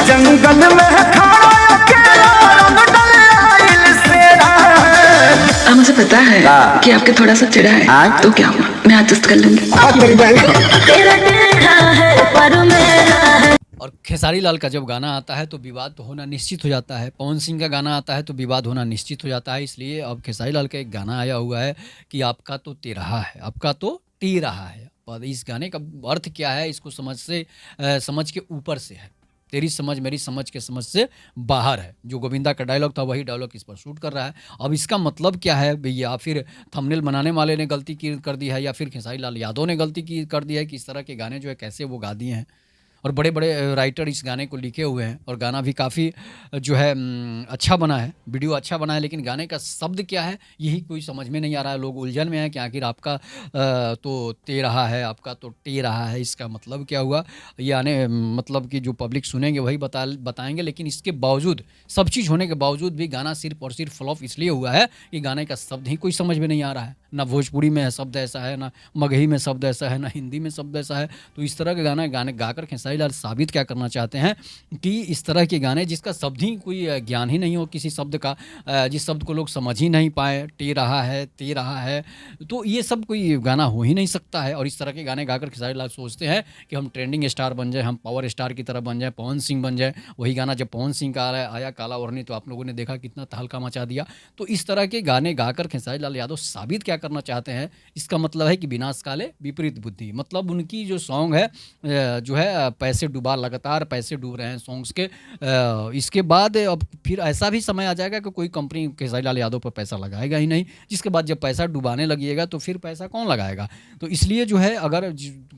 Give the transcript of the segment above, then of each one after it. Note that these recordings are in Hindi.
जंगल में खड़ा अकेला रंग डलाइल सेरा। मुझे पता है कि आपके थोड़ा सा चिढ़ा है, तो क्या हुआ, मैं एडजस्ट कर लूंगी। तेरा टेढ़ा है पर मेरा है। और खेसारी लाल का जब गाना आता है तो विवाद तो होना निश्चित हो जाता है, पवन सिंह का गाना आता है तो विवाद होना निश्चित हो जाता है। इसलिए अब खेसारी लाल का एक गाना आया हुआ है कि आपका तो तेरहा है, आपका तो टी रहा है। और इस गाने का अर्थ क्या है, इसको समझ के ऊपर से है, तेरी समझ मेरी समझ के समझ से बाहर है। जो गोविंदा का डायलॉग था वही डायलॉग इस पर शूट कर रहा है। अब इसका मतलब क्या है भैया, फिर थंबनेल बनाने वाले ने गलती कर दी है या फिर खेसारी लाल यादव ने गलती कर दी है कि इस तरह के गाने जो है कैसे वो गा दिए हैं। और बड़े बड़े राइटर इस गाने को लिखे हुए हैं और गाना भी काफ़ी जो है अच्छा बना है, वीडियो अच्छा बना है, लेकिन गाने का शब्द क्या है यही कोई समझ में नहीं आ रहा है। लोग उलझन में हैं कि आखिर आपका तो ते रहा है, आपका तो टे रहा है, इसका मतलब क्या हुआ, ये आने मतलब कि जो पब्लिक सुनेंगे वही बताएंगे। लेकिन इसके बावजूद, सब चीज़ होने के बावजूद भी गाना सिर्फ और सिर्फ फ्लॉप इसलिए हुआ है कि गाने का शब्द ही कोई समझ में नहीं आ रहा है। ना भोजपुरी में शब्द ऐसा है, ना मगही में शब्द ऐसा है, ना हिंदी में शब्द ऐसा है। तो इस तरह के गाने गाकर खेसारी लाल साबित क्या करना चाहते हैं कि इस तरह के गाने जिसका शब्द ही कोई ज्ञान ही नहीं हो किसी शब्द का, जिस शब्द को लोग समझ ही नहीं पाए, टे रहा है, ते रहा है, तो ये सब कोई गाना हो ही नहीं सकता है। और इस तरह के गाने गाकर खेसारी लाल सोचते हैं कि हम ट्रेंडिंग स्टार बन जाए, हम पावर स्टार की तरह बन जाए, पवन सिंह बन जाए। वही गाना जब पवन सिंह का आया काला ओढ़नी, तो आप लोगों ने देखा कितना तहलका मचा दिया। तो इस तरह के गाने गाकर खेसारी लाल यादव साबित क्या करना चाहते हैं, इसका मतलब है कि विनाश काले विपरीत बुद्धि। मतलब उनकी जो सॉन्ग है जो है पैसे डूबा, लगातार पैसे डूब रहे हैं सॉन्ग्स के। इसके बाद अब फिर ऐसा भी समय आ जाएगा कि कोई कंपनी खेसारी लाल यादव पर पैसा लगाएगा ही नहीं, जिसके बाद जब पैसा डुबाने लगिएगा तो फिर पैसा कौन लगाएगा। तो इसलिए जो है अगर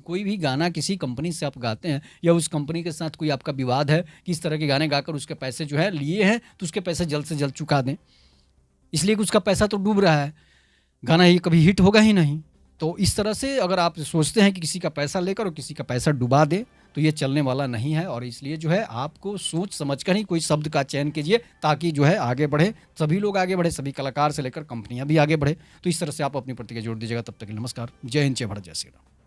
कोई भी गाना किसी कंपनी से आप गाते हैं या उस कंपनी के साथ कोई आपका विवाद है कि इस तरह के गाने गाकर उसके पैसे जो है लिए हैं, तो उसके पैसे जल्द से जल्द चुका दें, इसलिए कि उसका पैसा तो डूब रहा है, गाना ये कभी हिट होगा ही नहीं। तो इस तरह से अगर आप सोचते हैं कि किसी का पैसा लेकर और किसी का पैसा डुबा दे, तो ये चलने वाला नहीं है। और इसलिए जो है आपको सोच समझकर ही कोई शब्द का चयन कीजिए, ताकि जो है आगे बढ़े, सभी लोग आगे बढ़े, सभी कलाकार से लेकर कंपनियां भी आगे बढ़े। तो इस तरह से आप अपनी प्रतिक्रिया जोड़ दीजिएगा। तब तक के लिए नमस्कार, जय हिंद, जय भारत, जय श्री राम।